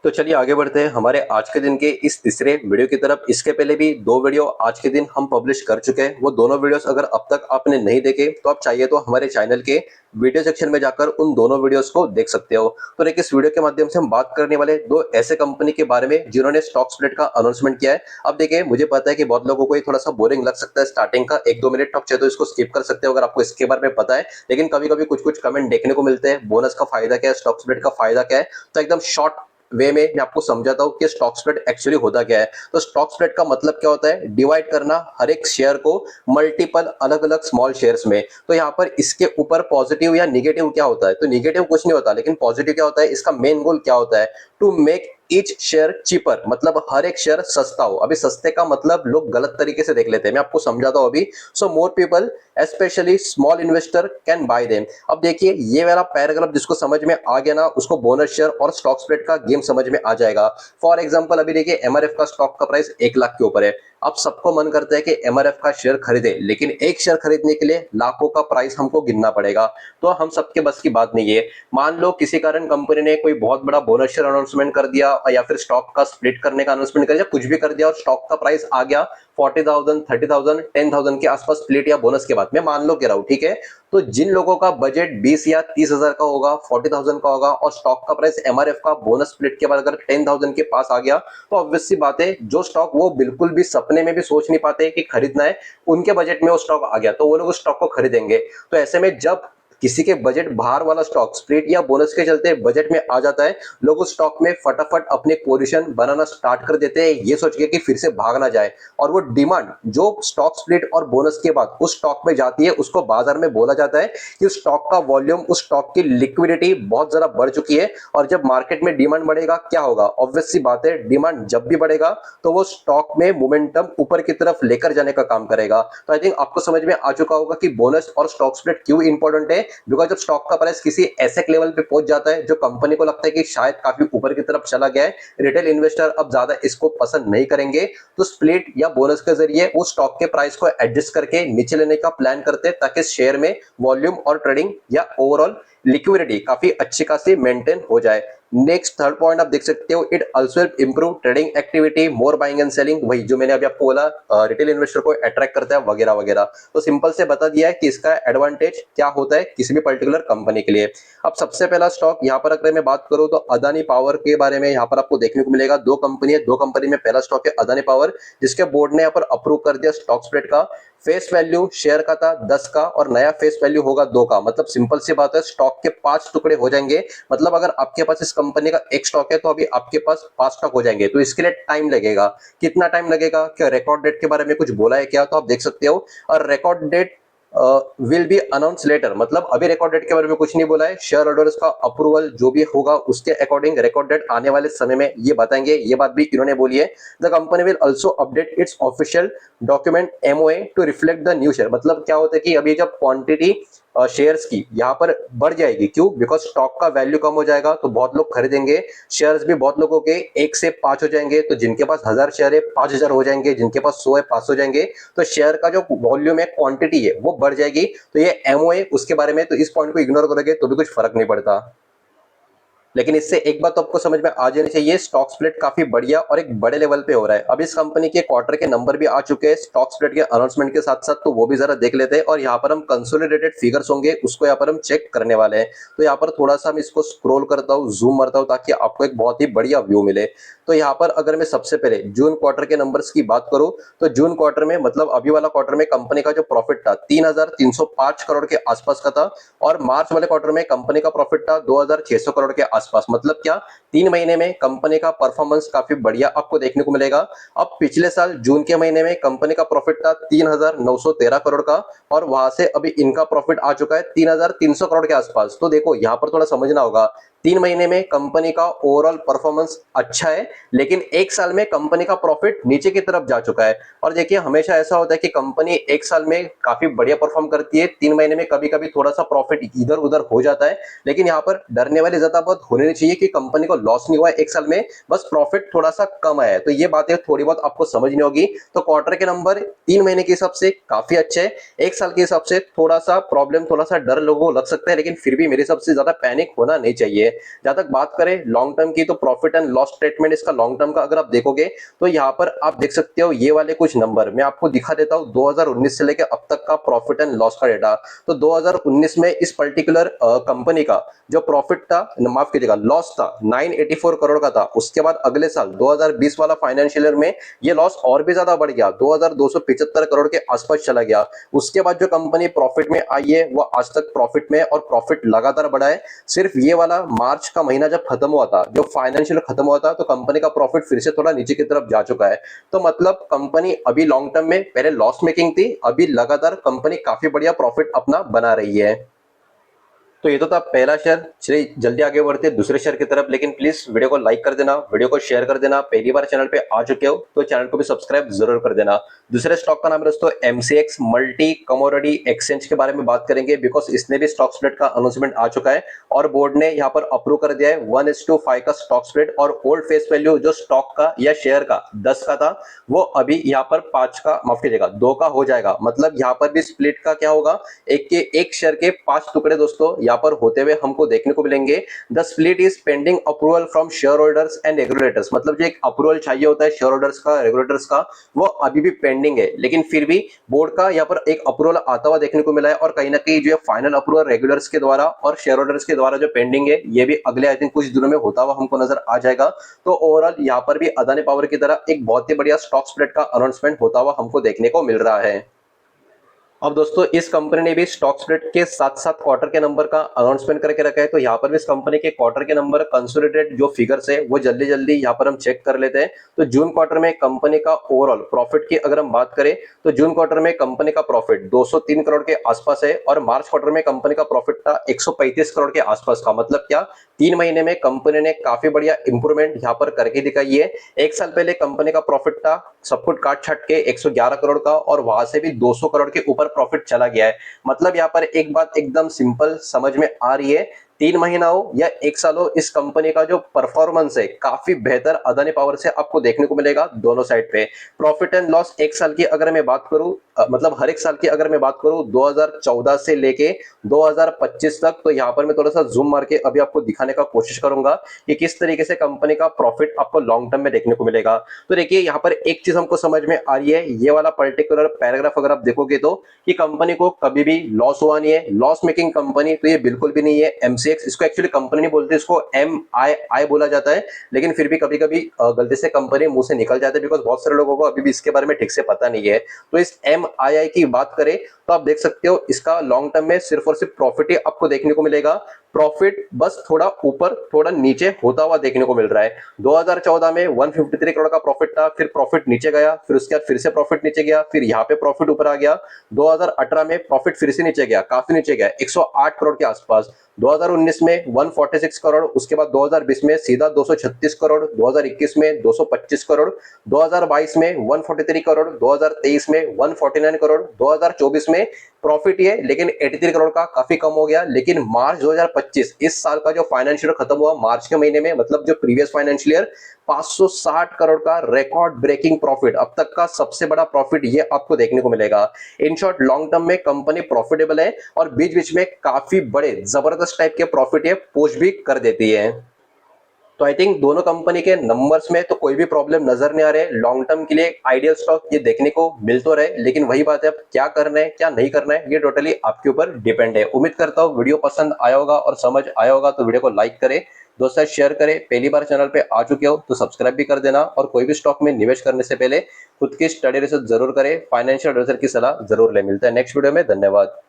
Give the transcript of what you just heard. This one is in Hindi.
तो चलिए आगे बढ़ते हैं हमारे आज के दिन के इस तीसरे वीडियो की तरफ। इसके पहले भी दो वीडियो आज के दिन हम पब्लिश कर चुके हैं। वो दोनों वीडियोस अगर अब तक आपने नहीं देखे तो आप चाहिए तो हमारे चैनल के वीडियो सेक्शन में जाकर उन दोनों वीडियोस को देख सकते हो। तो देखिए, इस वीडियो के माध्यम से हम बात करने वाले दो ऐसे कंपनी के बारे में जिन्होंने स्टॉक स्प्लिट का अनाउंसमेंट किया है। अब देखिए, मुझे पता है कि बहुत लोगों को ये थोड़ा सा बोरिंग लग सकता है स्टार्टिंग का 1-2 मिनट, आप चाहे तो इसको स्किप कर सकते हो अगर आपको इसके बारे में पता है। लेकिन कभी कभी कुछ कुछ कमेंट देखने को मिलते हैं, बोनस का फायदा क्या है, स्टॉक स्प्लिट का फायदा क्या है। तो एकदम शॉर्ट वे में मैं आपको समझाता हूँ कि स्टॉक स्प्लिट एक्चुअली होता क्या है। तो स्टॉक स्प्लिट का मतलब क्या होता है, डिवाइड करना हर एक शेयर को मल्टीपल अलग अलग स्मॉल शेयर्स में। तो यहाँ पर इसके ऊपर पॉजिटिव या निगेटिव क्या होता है, तो निगेटिव कुछ नहीं होता, लेकिन पॉजिटिव क्या होता है, इसका मेन गोल क्या होता है, to make each share cheaper, मतलब हर एक शेयर सस्ता हो। अभी सस्ते का मतलब लोग गलत तरीके से देख लेते हैं, मैं आपको समझाता हूँ अभी। So more people specially small investor can buy them. अब देखिए, ये वाला पैराग्राफ जिसको समझ में आ गया ना, उसको बोनस शेयर और स्टॉक स्प्लिट का गेम समझ में आ जाएगा। फॉर एग्जांपल अभी देखिए, एमआरएफ का स्टॉक का प्राइस 1 लाख के ऊपर है। अब सबको मन करता है कि एमआरएफ का शेयर खरीदे, लेकिन एक शेयर खरीदने के लिए लाखों का प्राइस हमको गिनना पड़ेगा। तो हम सबके बस की बात नहीं है। मान लो किसी कारण कंपनी ने कोई बहुत बड़ा बोनस शेयर अनाउंसमेंट कर दिया या फिर स्टॉक का स्प्लिट करने का अनाउंसमेंट कर दिया, कुछ भी कर दिया और स्टॉक का प्राइस आ गया 40,000, 30,000, 10,000 के आसपास स्प्लिट या बोनस के बाद, मैं मान लो कह रहा हूं, ठीक है। तो जिन लोगों का बजट 20 या 30,000 का होगा, 40,000 का होगा, और स्टॉक का प्राइस एमआरएफ का बोनस स्प्लिट के बाद अगर 10,000 के पास आ गया, तो ऑब्वियस सी बात है, जो स्टॉक वो बिल्कुल भी सपने में भी सोच नहीं पाते कि खरीदना है, उनके बजट में वो स्टॉक आ गया तो वो लोग उस स्टॉक को खरीदेंगे। तो ऐसे में जब किसी के बजट बाहर वाला स्टॉक स्प्लिट या बोनस के चलते बजट में आ जाता है, लोग उस स्टॉक में फटाफट अपने पोजीशन बनाना स्टार्ट कर देते हैं, ये सोच के कि फिर से भाग ना जाए। और वो डिमांड जो स्टॉक स्प्लिट और बोनस के बाद उस स्टॉक में जाती है, उसको बाजार में बोला जाता है कि उस स्टॉक का वॉल्यूम, उस स्टॉक की लिक्विडिटी बहुत ज्यादा बढ़ चुकी है। और जब मार्केट में डिमांड बढ़ेगा, क्या होगा, ऑब्वियस सी बात है, डिमांड जब भी बढ़ेगा तो वो स्टॉक में मोमेंटम ऊपर की तरफ लेकर जाने का काम करेगा। तो आई थिंक आपको समझ में आ चुका होगा कि बोनस और स्टॉक स्प्लिट क्यों इंपॉर्टेंट है। बिकॉज जब स्टॉक का प्राइस किसी ऐसे लेवल पे पहुंच जाता है जो कंपनी को लगता है कि शायद काफी ऊपर की तरफ चला गया है, रिटेल इन्वेस्टर अब ज्यादा इसको पसंद नहीं करेंगे, तो स्प्लिट या बोनस के जरिए वो स्टॉक के प्राइस को एडजस्ट करके नीचे लेने का प्लान करते हैं, ताकि शेयर में वॉल्यूम और ट्रेडिंग या ओवरऑल लिक्विडिटी काफी अच्छी खासी मेंटेन हो जाए। नेक्स्ट थर्ड पॉइंट आप देख सकते हो, it also improve trading activity, more buying and selling, वही जो मैंने अभी आपको बोला, रिटेल इन्वेस्टर को अट्रैक्ट करता है वगैरह वगैरह। तो सिंपल से बता दिया है कि इसका एडवांटेज क्या होता है किसी भी पर्टिकुलर कंपनी के लिए। अब सबसे पहला स्टॉक यहाँ पर अगर मैं बात करूं तो अदानी पावर के बारे में यहाँ पर आपको देखने को मिलेगा। दो कंपनी है, दो कंपनी में पहला स्टॉक है अदानी पावर, जिसके बोर्ड ने यहाँ पर अप्रूव कर दिया स्टॉक स्प्लिट का। फेस वैल्यू शेयर का था 10 का और नया फेस वैल्यू होगा 2 का, मतलब सिंपल सी बात है, स्टॉक के 5 टुकड़े हो जाएंगे। मतलब अगर आपके पास इस कंपनी का एक स्टॉक है तो अभी आपके पास 5 स्टॉक हो जाएंगे। तो इसके लिए टाइम लगेगा। कितना टाइम लगेगा, क्या रिकॉर्ड डेट के बारे में कुछ बोला है क्या, तो आप देख सकते हो। और record date will be announce later, मतलब अभी रिकॉर्ड डेट के बारे में कुछ नहीं बोला है। शेयर होल्डर्स का अप्रूवल जो भी होगा उसके अकॉर्डिंग रिकॉर्ड डेट आने वाले समय में ये बताएंगे, ये बात भी इन्होंने बोली है। The company will also update its official document MOA to reflect the new share. मतलब क्या होता है कि अभी जब क्वांटिटी शेयर्स की यहाँ पर बढ़ जाएगी, क्यों, बिकॉज स्टॉक का वैल्यू कम हो जाएगा तो बहुत लोग खरीदेंगे, शेयर्स भी बहुत लोगों के 1 से 5 हो जाएंगे, तो जिनके पास 1000 शेयर है 5000 हो जाएंगे, जिनके पास 100 है 500 हो जाएंगे। तो शेयर का जो वॉल्यूम है, क्वांटिटी है, वो बढ़ जाएगी। तो ये एमओए उसके बारे में, तो इस पॉइंट को इग्नोर करोगे तो भी कुछ फर्क नहीं पड़ता। लेकिन इससे एक बात तो आपको समझ में आ जानी चाहिए, स्टॉक स्प्लिट काफी बढ़िया और एक बड़े लेवल पे हो रहा है। अब इस कंपनी के क्वार्टर के नंबर भी आ चुके हैं स्टॉक स्प्लिट के अनाउंसमेंट के साथ साथ, तो वो भी जरा देख लेते हैं। और यहाँ पर हम कंसोलिडेटेड फिगर्स होंगे उसको यहाँ पर हम चेक करने वाले हैं। तो यहाँ पर थोड़ा सा हम इसको स्क्रॉल करता हूँ, जूम मारता हूँ, ताकि आपको एक बहुत ही बढ़िया व्यू मिले। तो यहाँ पर अगर मैं सबसे पहले जून क्वार्टर के नंबर्स की बात करूं, तो जून क्वार्टर में, मतलब अभी वाला क्वार्टर में, कंपनी का जो प्रॉफिट था 3,305 करोड़ के आसपास का था। और मार्च वाले क्वार्टर में कंपनी का प्रॉफिट था 2,600 करोड़ के आसपास। मतलब क्या, 3 महीने में कंपनी का परफॉर्मेंस काफी बढ़िया आपको देखने को मिलेगा। अब पिछले साल जून के महीने में कंपनी का प्रॉफिट था 3,913 करोड़ का, और वहां से अभी इनका प्रॉफिट आ चुका है 3,300 करोड़ के आसपास। तो देखो, यहाँ पर थोड़ा समझना होगा, 3 महीने में कंपनी का ओवरऑल परफॉर्मेंस अच्छा है, लेकिन एक साल में कंपनी का प्रॉफिट नीचे की तरफ जा चुका है। और देखिए, हमेशा ऐसा होता है कि कंपनी एक साल में काफी बढ़िया परफॉर्म करती है, 3 महीने में कभी कभी थोड़ा सा प्रॉफिट इधर उधर हो जाता है। लेकिन यहाँ पर डरने वाली ज्यादा बात होनी नहीं चाहिए कि कंपनी को लॉस नहीं हुआ है एक साल में, बस प्रॉफिट थोड़ा सा कम आया है। तो ये बातें थोड़ी बहुत आपको समझनी होगी। तो क्वार्टर के नंबर 3 महीने के हिसाब से काफी अच्छे है, एक साल के हिसाब से थोड़ा सा प्रॉब्लम, थोड़ा सा डर लोगों को लग सकता है, लेकिन फिर भी मेरे हिसाब से ज्यादा पैनिक होना नहीं चाहिए। है। जहां तक बात करें लॉन्ग टर्म की, तो प्रॉफिट एंड लॉस स्टेटमेंट इसका लॉन्ग टर्म का अगर आप देखोगे तो यहाँ पर आप देख सकते हो ये वाले कुछ नंबर मैं आपको दिखा देता हूँ 2019 से लेकर अब तक का प्रॉफिट एंड लॉस का डेटा। तो 2019 में इस पर्टिकुलर कंपनी का जो प्रॉफिट था, माफ कीजिएगा लॉस था, 984 करोड़ का था। उसके बाद अगले साल 2020 वाला फाइनेंशियल ईयर में ये लॉस और भी ज्यादा बढ़ गया, 2275 करोड़ के आसपास चला गया। उसके बाद जो कंपनी प्रॉफिट में आई है वो आज तक प्रॉफिट में, और प्रॉफिट लगातार बढ़ा है। सिर्फ ये वाला मार्च का महीना जब खत्म हुआ था, जो फाइनेंशियल खत्म हुआ था, तो कंपनी का प्रॉफिट फिर से थोड़ा नीचे की तरफ जा चुका है। तो मतलब कंपनी अभी लॉन्ग टर्म में पहले लॉस मेकिंग थी, अभी लगातार कंपनी काफी बढ़िया प्रॉफिट अपना बना रही है। तो ये तो था पहला शेयर। चलिए जल्दी आगे बढ़ते हैं दूसरे शेयर की तरफ, लेकिन प्लीज वीडियो को लाइक कर देना, वीडियो को शेयर कर देना। पहली बार चैनल पे आ चुके हो तो चैनल को भी सब्सक्राइब जरूर कर देना। दूसरे स्टॉक का नाम है दोस्तों एमसीएक्स मल्टी कमोडिटी एक्सचेंज के बारे में बात करेंगे, बिकॉज इसने भी स्टॉक स्प्लिट का अनाउंसमेंट आ चुका है और बोर्ड ने यहाँ पर अप्रूव कर दिया है 1:5 का स्टॉक स्प्लिट। और ओल्ड फेस वैल्यू जो स्टॉक का या शेयर का 10 का था, वो अभी यहाँ पर 5 का, माफ कीजिएगा 2 का हो जाएगा। मतलब यहाँ पर भी स्प्लिट का क्या होगा, एक शेयर के 5 टुकड़े दोस्तों यहाँ पर होते हुए हमको देखने को मिलेंगे। The split is pending approval from share holders and regulators. मतलब जो एक अप्रूवल चाहिए होता है शेयर होल्डर्स का, रेगुलेटर्स का, वो अभी भी पेंडिंग है। लेकिन फिर भी बोर्ड का यहाँ पर एक अप्रूवल आता हुआ देखने को मिला है, और कहीं ना कहीं जो फाइनल अप्रूवल रेगुलर्स के द्वारा और शेयर होल्डर्स के द्वारा जो पेंडिंग है, ये भी अगले आई थिंक कुछ दिनों में होता हुआ हमको नजर आ जाएगा। तो ओवरऑल यहाँ पर भी अदानी पावर की तरह एक बहुत ही बढ़िया स्टॉक स्प्लिट का अनाउंसमेंट होता हुआ हमको देखने को मिल रहा है। अब दोस्तों इस कंपनी ने भी स्टॉक स्प्लिट के साथ साथ क्वार्टर के नंबर का अनाउंसमेंट करके रखा है। तो यहाँ पर भी इस कंपनी के क्वार्टर के नंबर कंसोलिडेटेड जो फिगर्स है वो जल्दी जल्दी यहाँ पर हम चेक कर लेते हैं। तो जून क्वार्टर में कंपनी का ओवरऑल प्रॉफिट की अगर हम बात करें तो जून क्वार्टर में कंपनी का प्रॉफिट 203 करोड़ के आसपास है, और मार्च क्वार्टर में कंपनी का प्रॉफिट था 135 करोड़ के आसपास का। मतलब क्या 3 महीने में कंपनी ने काफी बढ़िया इंप्रूवमेंट यहाँ पर करके दिखाई है। एक साल पहले कंपनी का प्रॉफिट था सब कुछ काट छाट के 111 करोड़ का, और वहां से भी 200 करोड़ के ऊपर प्रॉफिट चला गया है। मतलब यहाँ पर एक बात एकदम सिंपल समझ में आ रही है, 3 महीना हो या 1 साल हो, इस कंपनी का जो परफॉर्मेंस है काफी बेहतर अदानी पावर से आपको देखने को मिलेगा दोनों साइड पे। प्रॉफिट एंड लॉस एक साल की अगर मैं बात करूं, मतलब हर एक साल की अगर मैं बात करूं 2014 से लेके 2025 तक, तो यहाँ पर मैं थोड़ा सा जूम मार के अभी आपको दिखाने का कोशिश करूंगा कि किस तरीके से कंपनी का प्रॉफिट आपको लॉन्ग टर्म में देखने को मिलेगा। तो देखिए यहाँ पर एक चीज हमको समझ में आ रही है, ये वाला पर्टिकुलर पैराग्राफ अगर आप देखोगे तो कि कंपनी को कभी भी लॉस हुआ नहीं है, लॉस मेकिंग कंपनी तो ये बिल्कुल भी नहीं है। एमसीएक्स इसको एक्चुअली कंपनी नहीं बोलते, इसको एमआईआई बोला जाता है, लेकिन फिर भी कभी कभी गलती से कंपनी मुंह से निकल जाते हैं, बिकॉज बहुत सारे लोगों को अभी भी इसके बारे में ठीक से पता नहीं है। तो इस एमआईआई की बात करें तो आप देख सकते हो इसका लॉन्ग टर्म में सिर्फ और सिर्फ प्रॉफिट ही आपको देखने को मिलेगा। प्रॉफिट बस थोड़ा ऊपर थोड़ा नीचे होता हुआ देखने को मिल रहा है। 2014 में 153 करोड़ का प्रॉफिट था, फिर प्रॉफिट नीचे गया, फिर उसके बाद फिर से प्रॉफिट नीचे गया, फिर यहाँ पे प्रॉफिट ऊपर आ गया। 2018 में प्रॉफिट फिर से नीचे गया, काफी नीचे गया 108 करोड़ के आसपास। 2019 में 146 करोड़, उसके बाद 2020 में सीधा 236 करोड़, 2021 में 225 करोड़, 2022 में 143 करोड़, 2023 में 149 करोड़, 2024 में प्रॉफिट ही है लेकिन 83 करोड़ का काफी कम हो गया। लेकिन मार्च 2025 इस साल का जो फाइनेंशियल खत्म हुआ मार्च के महीने में, मतलब जो प्रीवियस फाइनेंशियल ईयर, 560 करोड़ का रिकॉर्ड ब्रेकिंग प्रॉफिट, अब तक का सबसे बड़ा प्रॉफिट ये आपको देखने को मिलेगा। इन शॉर्ट लॉन्ग टर्म में कंपनी प्रॉफिटेबल है और बीच बीच में काफी बड़े जबरदस्त टाइप के प्रॉफिट ये पोस्ट भी कर देती है। तो आई थिंक दोनों कंपनी के नंबर्स में तो कोई भी प्रॉब्लम नजर नहीं आ रहे। लॉन्ग टर्म के लिए आइडियल स्टॉक ये देखने को मिल तो रहे, लेकिन वही बात है अब क्या करना है क्या नहीं करना है ये टोटली आपके ऊपर डिपेंड है। उम्मीद करता हूँ वीडियो पसंद आया होगा और समझ आया होगा, तो वीडियो को लाइक करें, दोस्तों शेयर करें। पहली बार चैनल पे आ चुके हो तो सब्सक्राइब भी कर देना, और कोई भी स्टॉक में निवेश करने से पहले खुद की स्टडी रिसर्च जरूर करें, फाइनेंशियल एडवाइजर की सलाह जरूर ले। मिलता है नेक्स्ट वीडियो में, धन्यवाद।